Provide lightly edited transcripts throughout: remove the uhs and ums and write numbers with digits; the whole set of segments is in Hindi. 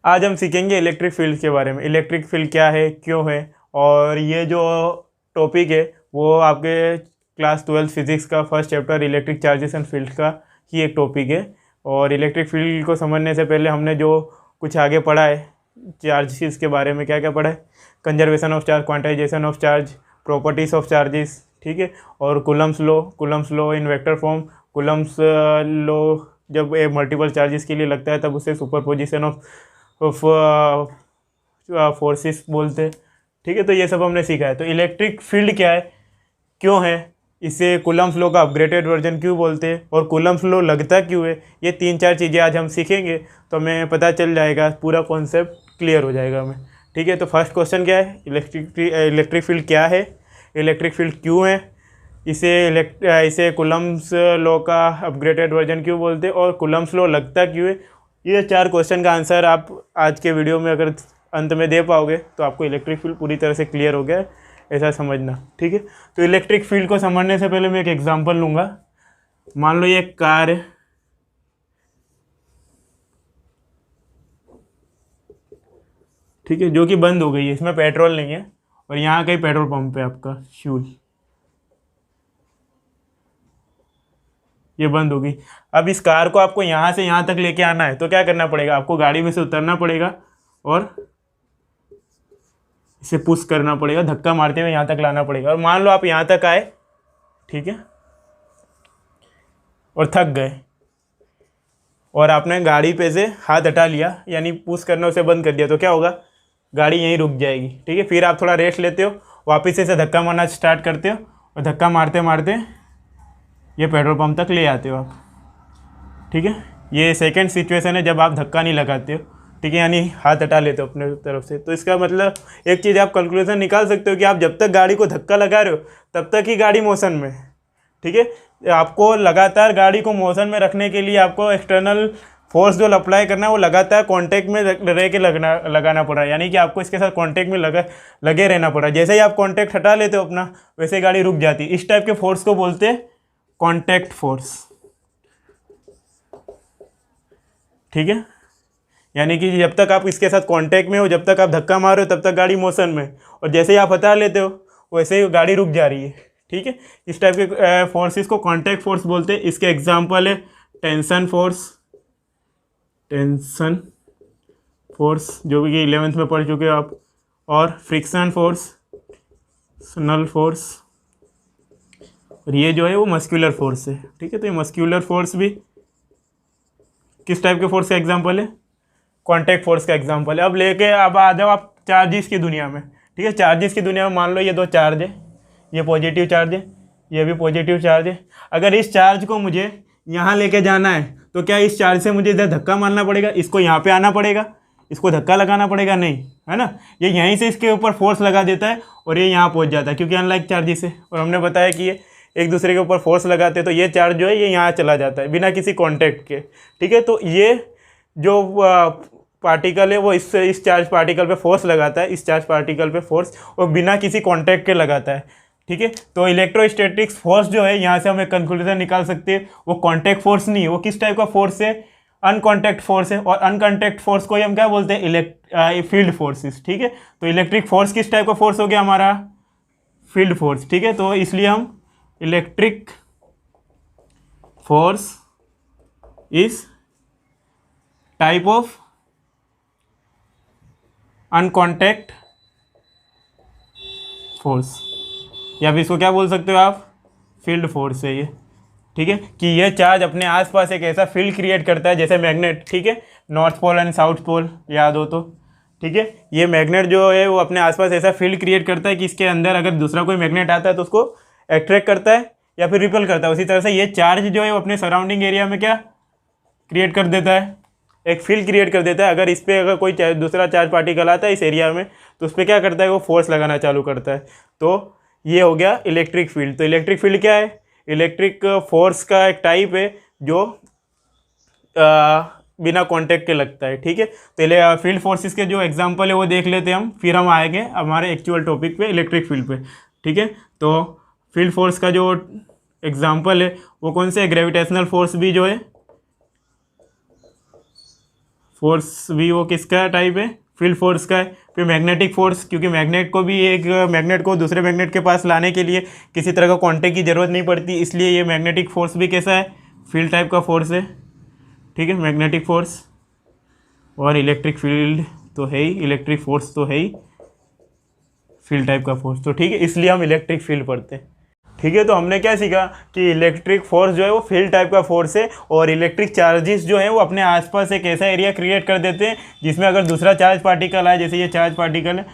आज हम सीखेंगे इलेक्ट्रिक फील्ड के बारे में। इलेक्ट्रिक फील्ड क्या है, क्यों है, और ये जो टॉपिक है वो आपके क्लास 12 फिजिक्स का first chapter electric charges and field का ही एक टॉपिक है। और इलेक्ट्रिक फील्ड को समझने से पहले हमने जो कुछ आगे पढ़ा है चार्जेस के बारे में, क्या क्या पढ़ा है, conservation of charge, quantization of charge, properties of charges, ठीक है, और Coulomb's law in vector form, Coulomb's law जब एक मल्टीपल चार्जेस के लिए लगता है तब उसे सुपरपोजिशन ऑफ फोर्सेस बोलते हैं, ठीक है। तो ये सब हमने सीखा है। तो इलेक्ट्रिक फील्ड क्या है, क्यों है, इसे कूलम्स लॉ का अपग्रेडेड वर्जन क्यों बोलते हैं, और कूलम्स लॉ लगता क्यों है, ये 3-4 चीज़ें आज हम सीखेंगे तो हमें पता चल जाएगा, पूरा कॉन्सेप्ट क्लियर हो जाएगा हमें, ठीक है। तो फर्स्ट क्वेश्चन क्या है, इलेक्ट्रिक फील्ड क्या है, इलेक्ट्रिक फील्ड क्यों है, इसे कूलम्स लॉ का अपग्रेडेड वर्जन क्यों बोलते हैं, और कूलम्स लॉ लगता क्यों है। ये 4 क्वेश्चन का आंसर आप आज के वीडियो में अगर अंत में दे पाओगे तो आपको इलेक्ट्रिक फील्ड पूरी तरह से क्लियर हो गया है, ऐसा समझना, ठीक है। तो इलेक्ट्रिक फील्ड को समझने से पहले मैं एक एग्जांपल लूँगा। मान लो ये एक कार है, ठीक है, जो कि बंद हो गई है, इसमें पेट्रोल नहीं है, और यहाँ कहीं पेट्रोल पंप है आपका फ्यूल, ये बंद हो गई। अब इस कार को आपको यहाँ से यहाँ तक लेके आना है तो क्या करना पड़ेगा, आपको गाड़ी में से उतरना पड़ेगा और इसे पुश करना पड़ेगा, धक्का मारते हुए यहाँ तक लाना पड़ेगा। और मान लो आप यहाँ तक आए, ठीक है, और थक गए और आपने गाड़ी पे से हाथ हटा लिया, यानी पुश करना उसे बंद कर दिया, तो क्या होगा, गाड़ी यहीं रुक जाएगी, ठीक है। फिर आप थोड़ा रेस्ट लेते हो, वापस से धक्का मारना स्टार्ट करते हो, और धक्का मारते मारते ये पेट्रोल पंप तक ले आते हो आप, ठीक है। ये सेकंड सिचुएशन है जब आप धक्का नहीं लगाते हो, ठीक है, यानी हाथ हटा लेते हो अपने तरफ से। तो इसका मतलब एक चीज़ आप कंक्लूजन निकाल सकते हो कि आप जब तक गाड़ी को धक्का लगा रहे हो तब तक ही गाड़ी मोशन में है, ठीक है। आपको लगातार गाड़ी को मोशन में रखने के लिए आपको एक्सटर्नल फोर्स जो अप्लाई करना है वो लगातार कांटेक्ट में रह के लगाना पड़ रहा है, यानी कि आपको इसके साथ कांटेक्ट में लगे रहना पड़ रहा है। जैसे ही आप कांटेक्ट हटा लेते हो अपना, वैसे गाड़ी रुक जाती है। इस टाइप के फोर्स को बोलते हैं कांटेक्ट फोर्स, ठीक है। यानी कि जब तक आप इसके साथ कांटेक्ट में हो, जब तक आप धक्का मार रहे हो तब तक गाड़ी मोशन में, और जैसे ही आप हटा लेते हो वैसे ही गाड़ी रुक जा रही है, ठीक है। इस टाइप के फोर्सेस को कांटेक्ट फोर्स बोलते हैं। इसके एग्जांपल है टेंशन फोर्स जो कि 11th में पढ़ चुके हो आप, और फ्रिक्शन फोर्स, नल फोर्स, और ये जो है वो मस्कुलर फोर्स है, ठीक है। तो ये मस्कुलर फोर्स भी किस टाइप के फोर्स का एग्जांपल है, कांटेक्ट फोर्स का एग्जांपल है। अब आ जाओ आप चार्जेस की दुनिया में, ठीक है। चार्जेस की दुनिया में मान लो ये 2 चार्ज है, ये पॉजिटिव चार्ज है, ये भी पॉजिटिव चार्ज है। अगर इस चार्ज को मुझे यहाँ लेके जाना है तो क्या इस चार्ज से मुझे इधर धक्का मारना पड़ेगा, इसको यहाँ पे आना पड़ेगा, इसको धक्का लगाना पड़ेगा, नहीं, है ना। ये यहीं से इसके ऊपर फोर्स लगा देता है और ये यहाँ पहुँच जाता है, क्योंकि अनलाइक चार्जेस है। और हमने बताया कि ये एक दूसरे के ऊपर फोर्स लगाते हैं तो ये चार्ज जो है ये यहाँ चला जाता है बिना किसी कॉन्टैक्ट के, ठीक है। तो ये जो पार्टिकल है वो इस चार्ज पार्टिकल पे फोर्स लगाता है, इस चार्ज पार्टिकल पे फोर्स, और बिना किसी कांटेक्ट के लगाता है, ठीक है। तो इलेक्ट्रोस्टैटिक्स फोर्स जो है, यहाँ से हम एक कंक्लूजन निकाल सकते हैं, वो कांटेक्ट फोर्स नहीं है। वो किस टाइप का फोर्स है, अनकॉन्टैक्ट फोर्स है। और अनकॉन्टैक्ट फोर्स को हम क्या बोलते हैं, फील्ड फोर्सेस, ठीक है। तो इलेक्ट्रिक फोर्स किस टाइप का फोर्स हो गया हमारा, फील्ड फोर्स, ठीक है। तो इसलिए हम electric force is type of uncontact force, या फिर इसको क्या बोल सकते हो आप, फील्ड फोर्स है ये, ठीक है। कि ये चार्ज अपने आसपास एक ऐसा फील्ड क्रिएट करता है जैसे मैग्नेट, ठीक है, north pole and south pole याद हो तो, ठीक है। ये मैग्नेट जो है वो अपने आसपास ऐसा फील्ड क्रिएट करता है कि इसके अंदर अगर दूसरा कोई मैग्नेट आता है तो उसको अट्रैक्ट करता है या फिर रिपल करता है। उसी तरह से ये चार्ज जो है वो अपने सराउंडिंग एरिया में क्या क्रिएट कर देता है, एक फील्ड क्रिएट कर देता है। अगर इस पर अगर कोई दूसरा चार्ज पार्टिकल आता है इस एरिया में तो उस पर क्या करता है, वो फोर्स लगाना चालू करता है। तो ये हो गया इलेक्ट्रिक फील्ड। तो इलेक्ट्रिक फील्ड क्या है, इलेक्ट्रिक फोर्स का एक टाइप है जो बिना कांटेक्ट के लगता है, ठीक है। तो फील्ड फोर्सेस के जो एग्जांपल है वो देख लेते हैं हम, फिर हम आएंगे हमारे एक्चुअल टॉपिक पे, इलेक्ट्रिक फील्ड पे, ठीक है। तो फील्ड फोर्स का जो एग्जांपल है वो कौन से, ग्रेविटेशनल फोर्स भी जो है फोर्स भी वो किसका टाइप है, फील्ड फोर्स का है। फिर मैग्नेटिक फोर्स, क्योंकि मैग्नेट को भी एक मैग्नेट को दूसरे मैग्नेट के पास लाने के लिए किसी तरह का कांटेक्ट की ज़रूरत नहीं पड़ती, इसलिए ये मैग्नेटिक फोर्स भी कैसा है, फील्ड टाइप का फोर्स है। ठीक है, मैग्नेटिक फोर्स। और इलेक्ट्रिक फील्ड तो है ही, इलेक्ट्रिक फोर्स तो है ही, फील्ड टाइप का फोर्स। तो ठीक है, इसलिए हम इलेक्ट्रिक फील्ड पढ़ते हैं। ठीक है, तो हमने क्या सीखा कि इलेक्ट्रिक फोर्स जो है वो फील्ड टाइप का फोर्स है, और इलेक्ट्रिक चार्जेस जो है वो अपने आसपास एक ऐसा एरिया क्रिएट कर देते हैं जिसमें अगर दूसरा चार्ज पार्टिकल आए, जैसे ये चार्ज पार्टिकल है,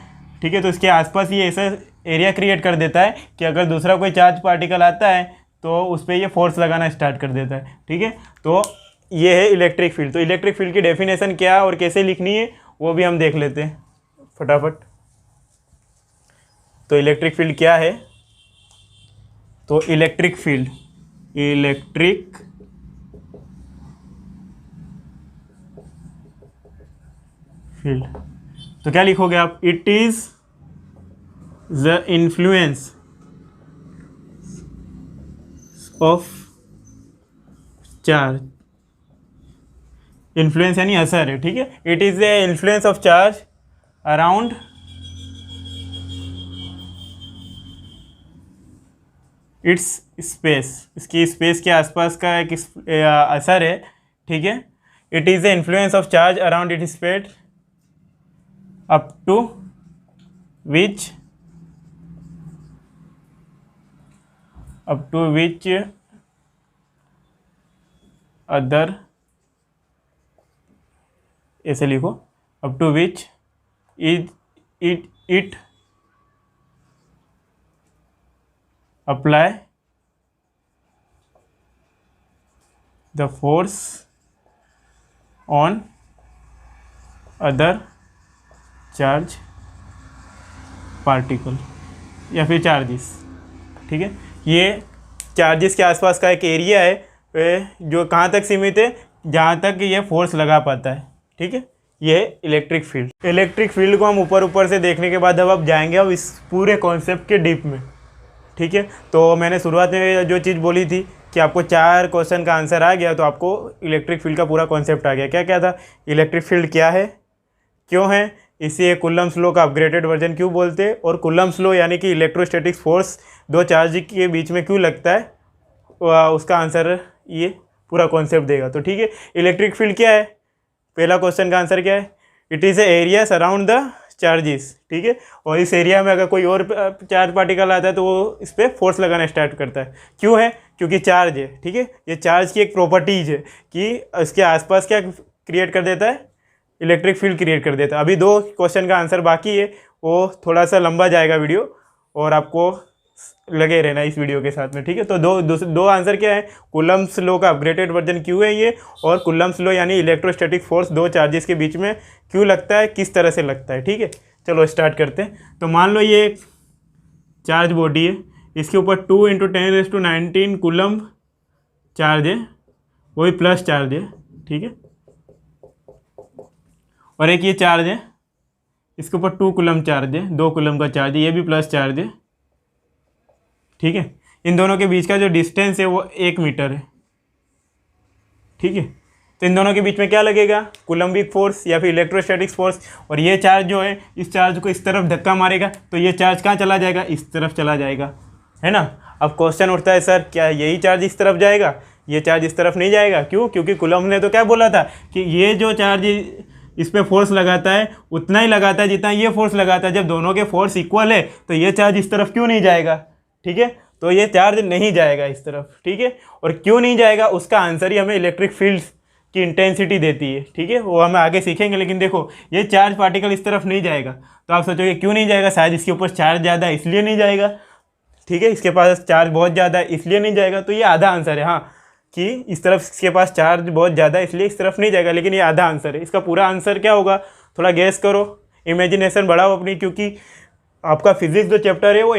ठीक है, तो इसके आसपास ये ऐसा एरिया क्रिएट कर देता है कि अगर दूसरा कोई चार्ज पार्टिकल आता है तो उस पर ये फोर्स लगाना स्टार्ट कर देता है। ठीक है, तो ये है इलेक्ट्रिक फील्ड। तो इलेक्ट्रिक फील्ड की डेफिनेशन क्या और कैसे लिखनी है वो भी हम देख लेते हैं फटाफट। तो इलेक्ट्रिक फील्ड क्या है, तो इलेक्ट्रिक फील्ड तो क्या लिखोगे आप, it is the influence of charge, influence यानी असर है। ठीक है, it is the influence of charge around its space, इसकी स्पेस के आसपास का एक असर है। ठीक है, it is the influence of charge around it space up to which other, ऐसे लिखो, up to which it apply the force on other charge particle या फिर चार्जेस। ठीक है, ये चार्जेस के आसपास का एक एरिया है जो कहाँ तक सीमित है, जहाँ तक ये फोर्स लगा पाता है। ठीक है, ये है इलेक्ट्रिक फील्ड। इलेक्ट्रिक फील्ड को हम ऊपर से देखने के बाद अब जाएंगे अब इस पूरे कॉन्सेप्ट के डीप में। ठीक है, तो मैंने शुरुआत में जो चीज़ बोली थी कि आपको 4 क्वेश्चन का आंसर आ गया, तो आपको इलेक्ट्रिक फील्ड का पूरा कॉन्सेप्ट आ गया। क्या क्या था, इलेक्ट्रिक फील्ड क्या है, क्यों है, इसे कूलम्ब्स लॉ का अपग्रेडेड वर्जन क्यों बोलते हैं, और कूलम्ब्स लॉ यानी कि इलेक्ट्रोस्टैटिक फोर्स दो चार्ज के बीच में क्यों लगता है, उसका आंसर ये पूरा कॉन्सेप्ट देगा। तो ठीक है, इलेक्ट्रिक फील्ड क्या है, पहला क्वेश्चन का आंसर क्या है, it is a area surround the charges. ठीक है, और इस एरिया में अगर कोई और चार्ज पार्टिकल आता है तो वो इस पर फोर्स लगाना स्टार्ट करता है। क्यों है, क्योंकि चार्ज है। ठीक है, ये चार्ज की एक प्रॉपर्टीज है कि इसके आसपास क्या क्रिएट कर देता है, इलेक्ट्रिक फील्ड क्रिएट कर देता है। अभी 2 क्वेश्चन का आंसर बाकी है, वो थोड़ा सा लंबा जाएगा वीडियो और आपको लगे रहना इस वीडियो के साथ में। ठीक है, तो दो आंसर क्या है, कूलम्ब्स लॉ का अपग्रेडेड वर्जन क्यों है ये, और कूलम्ब्स लॉ यानी इलेक्ट्रोस्टैटिक फोर्स दो चार्जेस के बीच में क्यों लगता है, किस तरह से लगता है। ठीक है, चलो स्टार्ट करते हैं। तो मान लो ये एक चार्ज बॉडी है, इसके ऊपर 2 × 10⁻19 कूलम्ब चार्ज है, वही प्लस चार्ज है। ठीक है, और एक ये चार्ज है, इसके ऊपर 2 कूलम्ब चार्ज है, 2 कूलम्ब का चार्ज है, ये भी प्लस चार्ज है। ठीक है, इन दोनों के बीच का जो डिस्टेंस है वो 1 मीटर है। ठीक है, तो इन दोनों के बीच में क्या लगेगा, कूलम्बिक फोर्स या फिर इलेक्ट्रोस्टैटिक फोर्स। और ये चार्ज जो है, इस चार्ज को इस तरफ धक्का मारेगा तो ये चार्ज कहाँ चला जाएगा, इस तरफ चला जाएगा, है ना। अब क्वेश्चन उठता है, सर क्या यही चार्ज इस तरफ जाएगा, ये चार्ज इस तरफ नहीं जाएगा, क्यों, क्योंकि कूलम्ब ने तो क्या बोला था कि ये जो चार्ज इस पर फोर्स लगाता है उतना ही लगाता है जितना ये फोर्स लगाता है। जब दोनों के फोर्स इक्वल है तो ये चार्ज इस तरफ क्यों नहीं जाएगा। ठीक है, तो ये चार्ज नहीं जाएगा इस तरफ। ठीक है, और क्यों नहीं जाएगा उसका आंसर ही हमें इलेक्ट्रिक फील्ड की इंटेंसिटी देती है। ठीक है, वो हम आगे सीखेंगे। लेकिन देखो, ये चार्ज पार्टिकल इस तरफ नहीं जाएगा, तो आप सोचोगे क्यों नहीं जाएगा, शायद इसके ऊपर चार्ज ज़्यादा है इसलिए नहीं जाएगा। ठीक है, इसके पास चार्ज बहुत ज़्यादा है इसलिए नहीं जाएगा, तो ये आधा आंसर है। हाँ, कि इस तरफ इसके पास चार्ज बहुत ज़्यादा है इसलिए इस तरफ नहीं जाएगा, लेकिन ये आधा आंसर है। इसका पूरा आंसर क्या होगा, थोड़ा गेस करो, इमेजिनेशन बढ़ाओ अपनी, क्योंकि आपका फिजिक्स जो चैप्टर है वो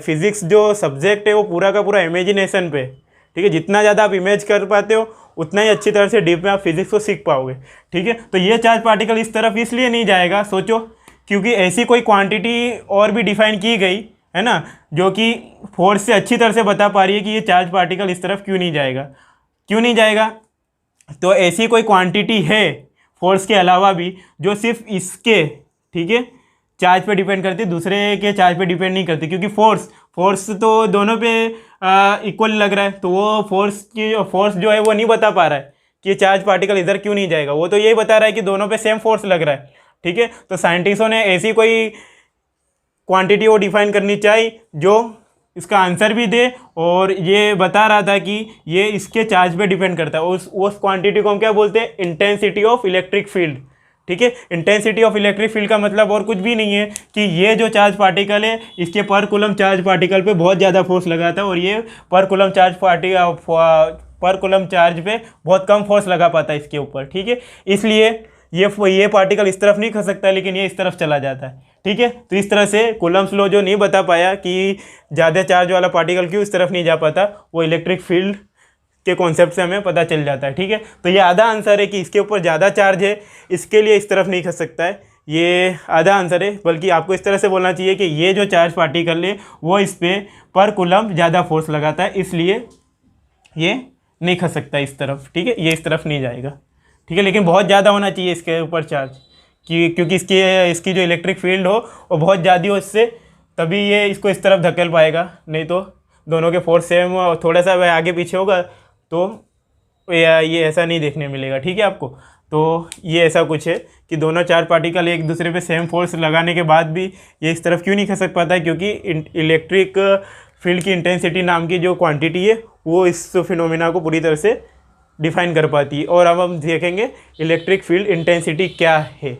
फिजिक्स जो सब्जेक्ट है वो पूरा का पूरा इमेजिनेशन पे। ठीक है, जितना ज़्यादा आप इमेज कर पाते हो उतना ही अच्छी तरह से डीप में आप फिजिक्स को सीख पाओगे। ठीक है, तो ये चार्ज पार्टिकल इस तरफ इसलिए नहीं जाएगा, सोचो, क्योंकि ऐसी कोई क्वांटिटी और भी डिफाइन की गई है ना, जो कि फोर्स से अच्छी तरह से बता पा रही है कि ये चार्ज पार्टिकल इस तरफ क्यों नहीं जाएगा। क्यों नहीं जाएगा, तो ऐसी कोई क्वांटिटी है फोर्स के अलावा भी जो सिर्फ इसके, ठीक है, चार्ज पे डिपेंड करती है, दूसरे के चार्ज पे डिपेंड नहीं करती, क्योंकि फोर्स तो दोनों पे इक्वल लग रहा है, तो वो फोर्स जो है वो नहीं बता पा रहा है कि चार्ज पार्टिकल इधर क्यों नहीं जाएगा, वो तो यही बता रहा है कि दोनों पे सेम फोर्स लग रहा है, ठीक है। तो साइंटिस्टों ने ऐसी कोई क्वांटिटी वो डिफाइन करनी चाहिए जो इसका आंसर भी दे और ये बता रहा था कि ये इसके चार्ज पे डिपेंड करता है। उस क्वांटिटी को हम क्या बोलते हैं, इंटेंसिटी ऑफ इलेक्ट्रिक फील्ड, ठीक है। इंटेंसिटी ऑफ इलेक्ट्रिक फील्ड का मतलब और कुछ भी नहीं है कि ये जो चार्ज पार्टिकल है इसके पर कूलम चार्ज पार्टिकल पे बहुत ज़्यादा फोर्स लगाता है और ये पर कूलम चार्ज पे बहुत कम फोर्स लगा पाता है इसके ऊपर, ठीक है। इसलिए ये पार्टिकल इस तरफ नहीं खस सकता, लेकिन ये इस तरफ चला जाता है, ठीक है। तो इस तरह से कूलम्स लॉ जो नहीं बता पाया कि ज़्यादा चार्ज वाला पार्टिकल क्यों इस तरफ नहीं जा पाता, वो इलेक्ट्रिक फील्ड के कॉन्सेप्ट से हमें पता चल जाता है, ठीक है। तो ये आधा आंसर है कि इसके ऊपर ज़्यादा चार्ज है, इसके लिए इस तरफ नहीं खस सकता है, ये आधा आंसर है। बल्कि आपको इस तरह से बोलना चाहिए कि ये जो चार्ज पार्टिकल है वो इस पर कूलम ज़्यादा फोर्स लगाता है, इसलिए ये नहीं खस सकता इस तरफ, ठीक है, ये इस तरफ नहीं जाएगा, ठीक है। लेकिन बहुत ज़्यादा होना चाहिए इसके ऊपर चार्ज, क्योंकि इसकी जो इलेक्ट्रिक फील्ड हो वो बहुत ज़्यादा हो इससे, तभी ये इसको इस तरफ धकेल पाएगा, नहीं तो दोनों के फोर्स सेम और थोड़ा सा वह आगे पीछे होगा तो ये ऐसा नहीं देखने मिलेगा, ठीक है आपको। तो ये ऐसा कुछ है कि दोनों चार्ज पार्टिकल एक दूसरे पे सेम फोर्स लगाने के बाद भी ये इस तरफ क्यों नहीं खसक पाता है, क्योंकि इलेक्ट्रिक फील्ड की इंटेंसिटी नाम की जो क्वांटिटी है वो इस फिनोमिना को पूरी तरह से डिफाइन कर पाती है। और अब हम देखेंगे इलेक्ट्रिक फील्ड इंटेंसिटी क्या है।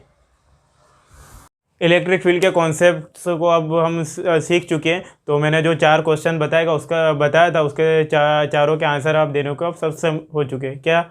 इलेक्ट्रिक फील्ड के कॉन्सेप्ट्स को अब हम सीख चुके हैं, तो मैंने जो 4 क्वेश्चन बताया था उसके चारों के आंसर आप देने को अब सबसे हो चुके हैं। क्या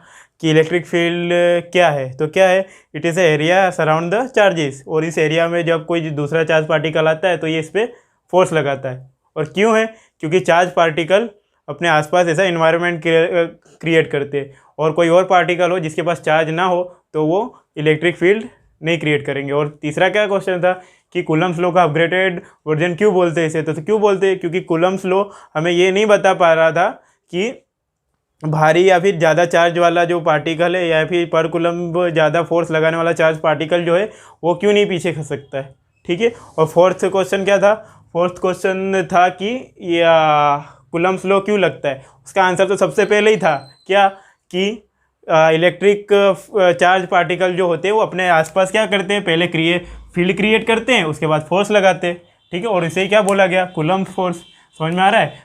कि इलेक्ट्रिक फील्ड क्या है, तो क्या है, it is a area surround the charges, और इस एरिया में जब कोई दूसरा चार्ज पार्टिकल आता है तो ये इस पर फोर्स लगाता है। और क्यों है, क्योंकि चार्ज पार्टिकल अपने आसपास ऐसा इन्वायरमेंट क्रिएट करते हैं, और कोई और पार्टिकल हो जिसके पास चार्ज ना हो तो वो इलेक्ट्रिक फील्ड नहीं क्रिएट करेंगे। और तीसरा क्या क्वेश्चन था कि कूलम्स लॉ का अपग्रेडेड वर्जन क्यों बोलते हैं इसे, तो क्यों बोलते हैं, क्योंकि कूलम्स लॉ हमें ये नहीं बता पा रहा था कि भारी या फिर ज़्यादा चार्ज वाला जो पार्टिकल है या फिर पर कूलम ज़्यादा फोर्स लगाने वाला चार्ज पार्टिकल जो है वो क्यों नहीं पीछे खस सकता है, ठीक है। और फोर्थ क्वेश्चन क्या था, फोर्थ क्वेश्चन था कि या कूलम्स लॉ क्यों लगता है। उसका आंसर तो सबसे पहले ही था क्या कि इलेक्ट्रिक चार्ज पार्टिकल जो होते हैं वो अपने आसपास क्या करते हैं, पहले फील्ड क्रिएट करते हैं, उसके बाद फोर्स लगाते हैं, ठीक है। और इसे ही क्या बोला गया, कूलम्स फोर्स। समझ में आ रहा है।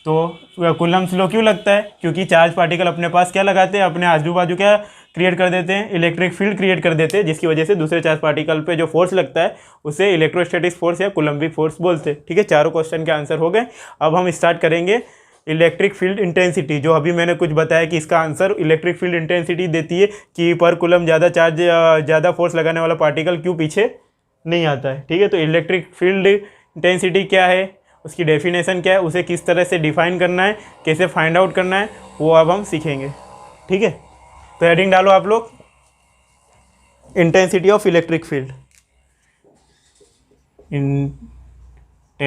तो कूलम्स लॉ क्यों लगता है, क्योंकि चार्ज पार्टिकल अपने पास क्या लगाते हैं, अपने आजू बाजू क्या क्रिएट कर देते हैं, इलेक्ट्रिक फील्ड क्रिएट कर देते हैं, जिसकी वजह से दूसरे चार्ज पार्टिकल पे जो फोर्स लगता है उसे इलेक्ट्रोस्टैटिक फोर्स या कूलम्बिक फोर्स बोलते हैं, ठीक है। चारों क्वेश्चन के आंसर हो गए। अब हम स्टार्ट करेंगे इलेक्ट्रिक फील्ड इंटेंसिटी, जो अभी मैंने कुछ बताया कि इसका आंसर इलेक्ट्रिक फील्ड इंटेंसिटी देती है कि पर कूलम ज़्यादा फोर्स लगाने वाला पार्टिकल क्यों पीछे नहीं आता है, ठीक है। तो इलेक्ट्रिक फील्ड इंटेंसिटी क्या है, उसकी डेफिनेशन क्या है, उसे किस तरह से डिफाइन करना है, कैसे फाइंड आउट करना है, वो अब हम सीखेंगे, ठीक है। तो हेडिंग डालो आप लोग, intensity of electric field.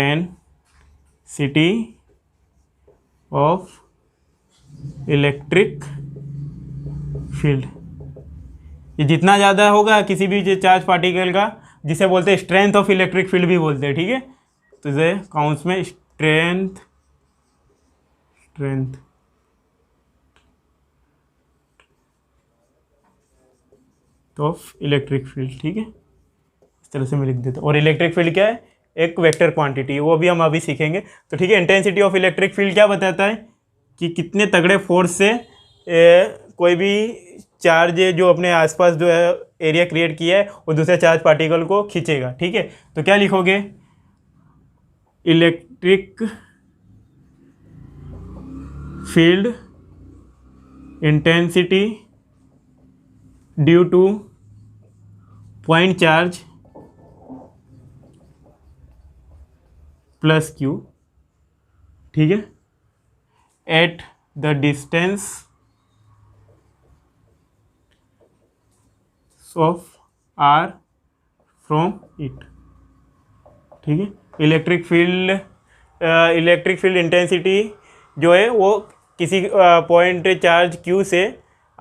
Intensity of electric field, ये जितना ज़्यादा होगा किसी भी चार्ज पार्टिकल का, जिसे बोलते हैं स्ट्रेंथ ऑफ इलेक्ट्रिक फील्ड भी बोलते हैं, ठीक है। तो इसे काउंट्स में स्ट्रेंथ ऑफ इलेक्ट्रिक फील्ड, ठीक है, इस तरह से मैं लिख देता हूँ। और इलेक्ट्रिक फील्ड क्या है, एक वेक्टर क्वांटिटी, वो भी हम अभी सीखेंगे। तो ठीक है, इंटेंसिटी ऑफ इलेक्ट्रिक फील्ड क्या बताता है कि कितने तगड़े फोर्स से कोई भी चार्ज जो अपने आसपास जो है एरिया क्रिएट किया है वो दूसरे चार्ज पार्टिकल को खींचेगा, ठीक है। तो क्या लिखोगे, electric field intensity due to point charge plus Q, ठीक है, at the distance of R from it, ठीक है। इलेक्ट्रिक फील्ड इंटेंसिटी जो है वो किसी पॉइंट चार्ज क्यू से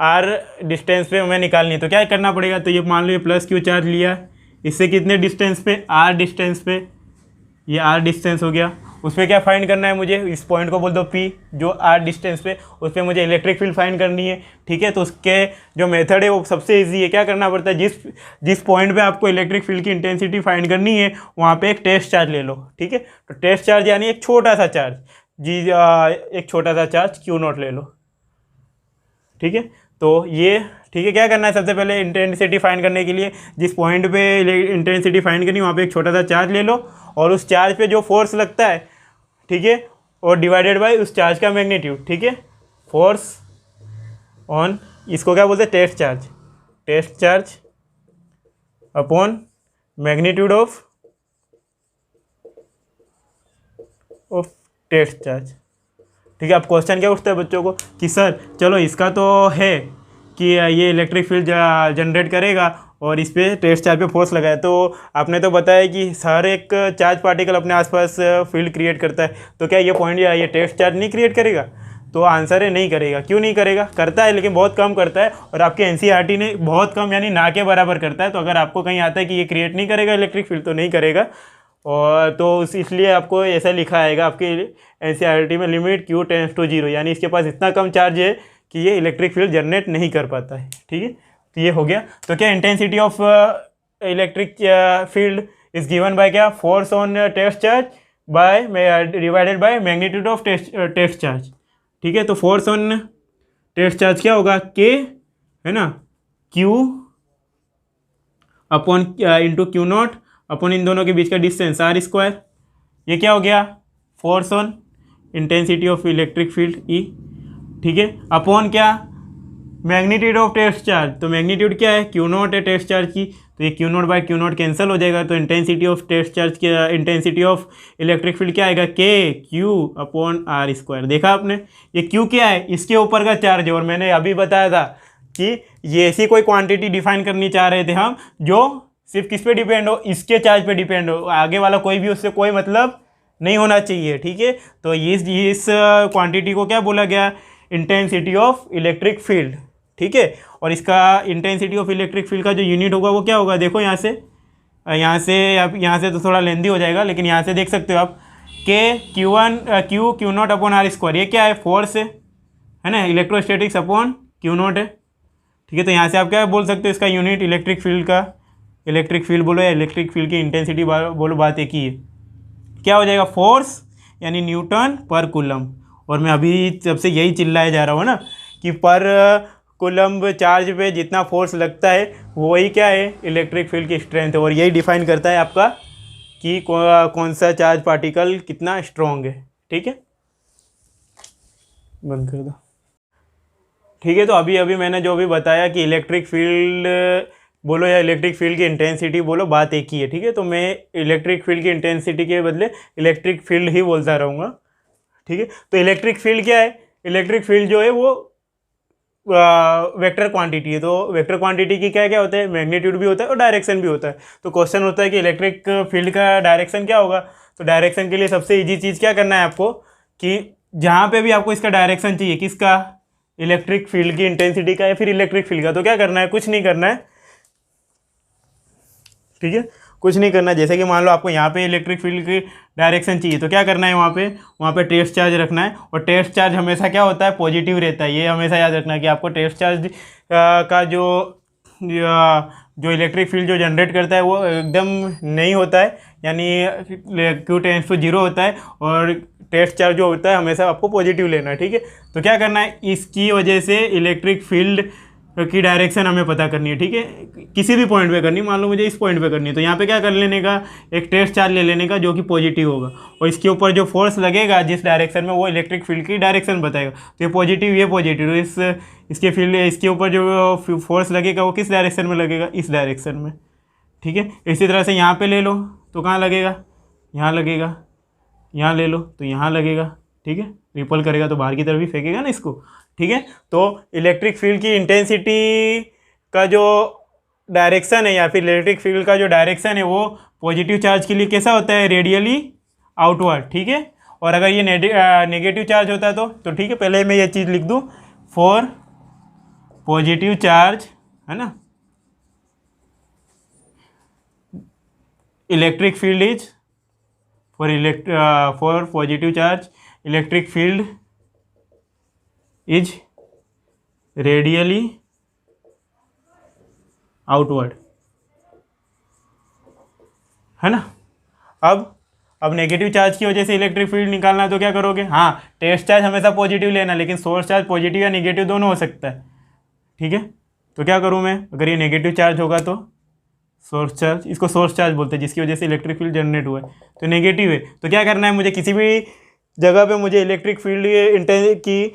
आर डिस्टेंस पे हमें निकालनी है। तो क्या करना पड़ेगा, तो ये मान लो ये प्लस क्यू चार्ज लिया, इससे कितने डिस्टेंस पे, आर डिस्टेंस पे, ये आर डिस्टेंस हो गया। उस पर क्या फाइंड करना है मुझे, इस पॉइंट को बोल दो पी, जो आर डिस्टेंस पे उस पर मुझे इलेक्ट्रिक फील्ड फाइंड करनी है। ठीक है, तो उसके जो मेथड है वो सबसे इजी है। क्या करना पड़ता है, जिस पॉइंट पे आपको इलेक्ट्रिक फील्ड की इंटेंसिटी फाइंड करनी है वहाँ पे एक टेस्ट चार्ज ले लो। ठीक है, तो टेस्ट चार्ज यानी एक छोटा सा चार्ज, एक छोटा सा चार्ज क्यू नॉट ले लो। ठीक है, तो ये ठीक है, क्या करना है, सबसे पहले इंटेंसिटी फाइंड करने के लिए जिस पॉइंट पे इंटेंसिटी फाइंड करनी है वहाँ पे एक छोटा सा चार्ज ले लो, और उस चार्ज पे जो फोर्स लगता है, ठीक है, और डिवाइडेड बाय उस चार्ज का मैग्नीट्यूड। ठीक है, फोर्स ऑन, इसको क्या बोलते हैं, test charge upon magnitude of test charge. ठीक है, अब क्वेश्चन क्या उठता है बच्चों को कि सर चलो इसका तो है कि ये इलेक्ट्रिक फील्ड जनरेट करेगा और इस पर टेस्ट चार्ज पे फोर्स लगाए, तो आपने तो बताया कि हर एक चार्ज पार्टिकल अपने आसपास फील्ड क्रिएट करता है, तो क्या ये पॉइंट या ये टेस्ट चार्ज नहीं क्रिएट करेगा? तो आंसर है नहीं करेगा। क्यों नहीं करेगा? करता है लेकिन बहुत कम करता है, और आपके एनसीईआरटी ने बहुत कम यानी ना के बराबर करता है। तो अगर आपको कहीं आता है कि ये क्रिएट नहीं करेगा इलेक्ट्रिक फील्ड, तो नहीं करेगा, और तो इसलिए आपको ऐसा लिखा आएगा आपके एनसीईआरटी में, लिमिट क्यू टेंड्स टू 0, यानी इसके पास इतना कम चार्ज है कि ये इलेक्ट्रिक फील्ड जनरेट नहीं कर पाता है। ठीक है, तो ये हो गया। तो क्या intensity of electric field is given by क्या, force on test charge by divided by magnitude of test charge. ठीक है, तो फोर्स ऑन टेस्ट चार्ज क्या होगा, के है ना, q upon into q not upon इन दोनों के बीच का डिस्टेंस आर स्क्वायर। ये क्या हो गया, force on intensity of electric field E. ठीक है, अपॉन क्या, मैग्नीट्यूड ऑफ टेस्ट चार्ज, तो मैग्नीट्यूड क्या है, क्यू नॉट है टेस्ट चार्ज की, तो ये Q not by Q not cancel हो जाएगा, तो इंटेंसिटी ऑफ टेस्ट चार्ज की इंटेंसिटी ऑफ इलेक्ट्रिक फील्ड क्या आएगा, के क्यू अपॉन आर स्क्वायर। देखा आपने, ये क्यू क्या है, इसके ऊपर का चार्ज है, और मैंने अभी बताया था कि ये ऐसी कोई क्वांटिटी डिफाइन करनी चाह रहे थे हम जो सिर्फ किस पे डिपेंड हो, इसके चार्ज पे डिपेंड हो, आगे वाला कोई भी उससे कोई मतलब नहीं होना चाहिए। ठीक है, तो इस क्वांटिटी को क्या बोला गया, इंटेंसिटी ऑफ इलेक्ट्रिक फील्ड। ठीक है, और इसका इंटेंसिटी ऑफ इलेक्ट्रिक फील्ड का जो यूनिट होगा वो क्या होगा, देखो यहाँ से तो थोड़ा लेंदी हो जाएगा, लेकिन यहाँ से देख सकते हो आप, K Q not upon R square, ये क्या है, फोर्स है ना, इलेक्ट्रोस्टैटिक्स अपॉन क्यू नॉट है। ठीक है, तो यहाँ से आप क्या बोल सकते हो, इसका यूनिट इलेक्ट्रिक फील्ड का, इलेक्ट्रिक फील्ड बोलो या इलेक्ट्रिक फील्ड की इंटेंसिटी बोलो, बात एक ही है। क्या हो जाएगा, फोर्स यानी न्यूटन पर कूलम। और मैं अभी जब से यही चिल्लाया जा रहा हूँ ना कि पर कूलम्ब चार्ज पे जितना फोर्स लगता है वही क्या है, इलेक्ट्रिक फील्ड की स्ट्रेंथ है, और यही डिफाइन करता है आपका कि कौन सा चार्ज पार्टिकल कितना स्ट्रॉन्ग है। ठीक है, बंद कर दो। ठीक है, तो अभी मैंने जो भी बताया कि इलेक्ट्रिक फील्ड बोलो या इलेक्ट्रिक फील्ड की इंटेंसिटी बोलो, बात एक ही है। ठीक है, तो मैं इलेक्ट्रिक फील्ड की इंटेंसिटी के बदले इलेक्ट्रिक फील्ड ही बोलता रहूँगा। ठीक है, तो इलेक्ट्रिक फील्ड क्या है, इलेक्ट्रिक फील्ड जो है वो वेक्टर क्वांटिटी है। तो वेक्टर क्वांटिटी की क्या क्या होता है, मैग्नीट्यूड भी होता है और डायरेक्शन भी होता है। तो क्वेश्चन होता है कि इलेक्ट्रिक फील्ड का डायरेक्शन क्या होगा, तो डायरेक्शन के लिए सबसे ईजी चीज़ क्या करना है आपको, कि जहाँ पे भी आपको इसका डायरेक्शन चाहिए, किसका, इलेक्ट्रिक फील्ड की इंटेंसिटी का या फिर इलेक्ट्रिक फील्ड का, तो क्या करना है, कुछ नहीं करना है। ठीक है, कुछ नहीं करना। जैसे कि मान लो आपको यहाँ पे इलेक्ट्रिक फील्ड की डायरेक्शन चाहिए, तो क्या करना है, वहाँ पे टेस्ट चार्ज रखना है, और टेस्ट चार्ज हमेशा क्या होता है, पॉजिटिव रहता है। ये हमेशा याद रखना है कि आपको टेस्ट चार्ज का जो इलेक्ट्रिक फील्ड जो जनरेट करता है वो एकदम नहीं होता है, यानी क्यू टेंड्स टू 0 होता है, और टेस्ट चार्ज जो होता है हमेशा आपको पॉजिटिव लेना है। ठीक है, तो क्या करना है, इसकी वजह से इलेक्ट्रिक फील्ड की डायरेक्शन हमें पता करनी है। ठीक है, किसी भी पॉइंट पे करनी, मान लो मुझे इस पॉइंट पे करनी है, तो यहाँ पे क्या कर लेने का, एक टेस्ट चार्ज ले लेने का जो कि पॉजिटिव होगा, और इसके ऊपर जो फोर्स लगेगा जिस डायरेक्शन में, वो इलेक्ट्रिक फील्ड की डायरेक्शन बताएगा। तो ये पॉजिटिव, इसके ऊपर जो फोर्स लगेगा वो किस डायरेक्शन में लगेगा, इस डायरेक्शन में। ठीक है, इसी तरह से यहाँ पर ले लो तो कहाँ लगेगा, यहाँ लगेगा, यहाँ ले लो तो यहाँ लगेगा। ठीक है, रिपल करेगा तो बाहर की तरफ भी फेंकेगा ना इसको। ठीक है, तो इलेक्ट्रिक फील्ड की इंटेंसिटी का जो डायरेक्शन है या फिर इलेक्ट्रिक फील्ड का जो डायरेक्शन है वो पॉजिटिव चार्ज के लिए कैसा होता है, रेडियली आउटवर्ड। ठीक है, और अगर ये नेगेटिव चार्ज होता है तो ठीक है, पहले मैं ये चीज़ लिख दूँ, फॉर पॉजिटिव चार्ज है ना, electric field is for positive charge electric field is radially outward, है ना। अब नेगेटिव चार्ज की वजह से इलेक्ट्रिक फील्ड निकालना है तो क्या करोगे, हाँ टेस्ट चार्ज हमेशा पॉजिटिव लेना, लेकिन सोर्स चार्ज पॉजिटिव या नेगेटिव दोनों हो सकता है, ठीक है। तो क्या करूँ मैं, अगर ये नेगेटिव चार्ज होगा तो सोर्स चार्ज, इसको सोर्स चार्ज बोलते हैं जिसकी वजह से इलेक्ट्रिक फील्ड जनरेट हुआ है, तो नेगेटिव है। तो क्या करना है मुझे, किसी भी जगह पे मुझे इलेक्ट्रिक फील्ड की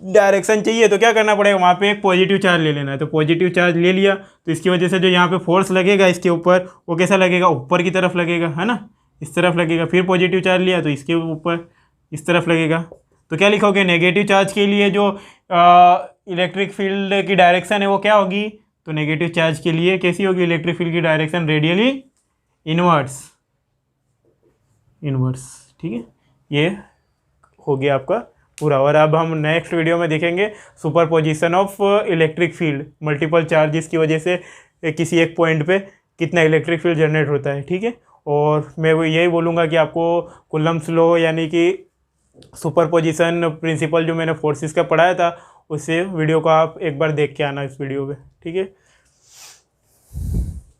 डायरेक्शन चाहिए तो क्या करना पड़ेगा, वहाँ पे एक पॉजिटिव चार्ज ले लेना है। तो पॉजिटिव चार्ज ले लिया तो इसकी वजह से जो यहाँ पे फोर्स लगेगा इसके ऊपर वो कैसा लगेगा, ऊपर की तरफ लगेगा, है ना, इस तरफ लगेगा। फिर पॉजिटिव चार्ज लिया तो इसके ऊपर इस तरफ लगेगा। तो क्या लिखोगे, नेगेटिव चार्ज के लिए जो इलेक्ट्रिक फील्ड की डायरेक्शन है वो क्या होगी, तो नेगेटिव चार्ज के लिए कैसी होगी इलेक्ट्रिक फील्ड की डायरेक्शन, रेडियली इनवर्स, ठीक है। ये हो गया आपका पूरा। और अब हम नेक्स्ट वीडियो में देखेंगे super position of electric field, multiple charges की वजह से किसी एक पॉइंट पे कितना इलेक्ट्रिक फील्ड जनरेट होता है, ठीक है। और मैं वो यही बोलूँगा कि आपको कूलम्ब्स लॉ यानी कि सुपर पोजिशन प्रिंसिपल जो मैंने फोर्सेस का पढ़ाया था उससे वीडियो को आप एक बार देख के आना इस वीडियो पे, ठीक है।